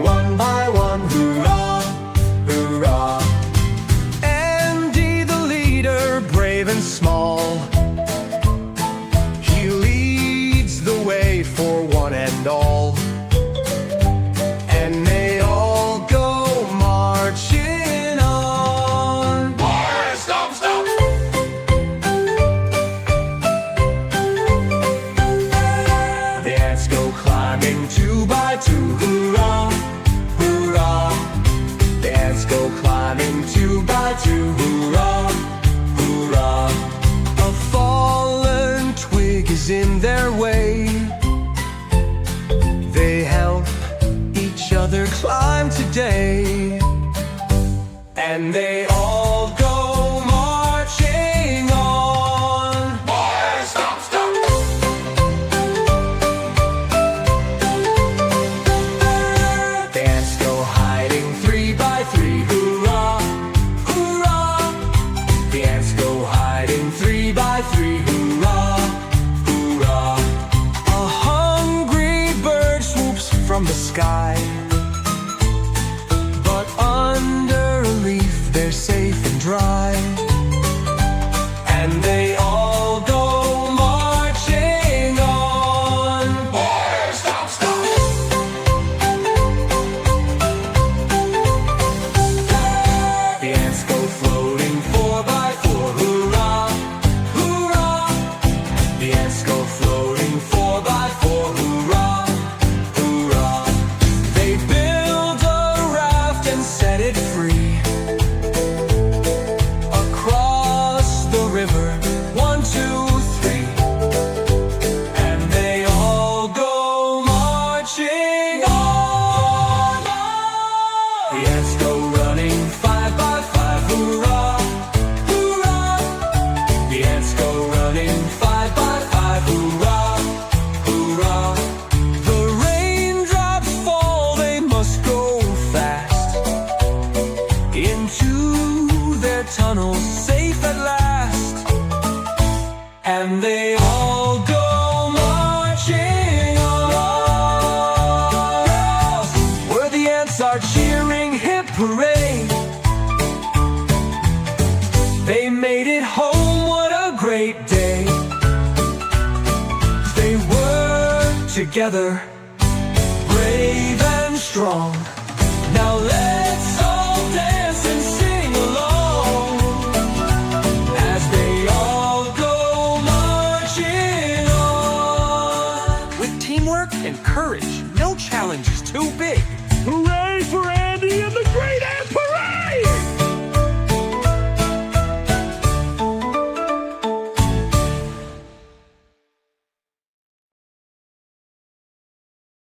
one by one, hurrah, hurrah. Andy the leader, brave and small, he leads the way for one and all. And they all go marching on. Boys, stop, stop! The ants go climbing two by two, hurrah, hurrah. The ants go climbing two by two, hurrah, hurrah. A fallen twig is in their way. They help each other climb today. And they all go marching on. Boys, stop, stop! The ants go hiding three by three, hurrah, hurrah. The ants go hiding three by three, hurrah, hurrah. A hungry bird swoops from the sky, but under a leaf they're safe and dry. And they all go marching on. Boys, stop, stop! The ants go floating four by four, hurrah, hurrah. The ants go floating four by four, hurrah, hurrah. They build a raft and set it free across the river, one, two, three. And they all go marching on. The ants go running five by five, hurrah, hurrah. The ants go running five by five, hurrah, hurrah. The raindrops fall, they must go fast into their tunnels, safe at last. And they all go marching on. Where the ants are cheering, hip hooray. They made it home, what a great day. They work together, brave and strong. Now let's all dance and sing along as they all go marching on. With teamwork and courage, no challenge is too big. Hooray for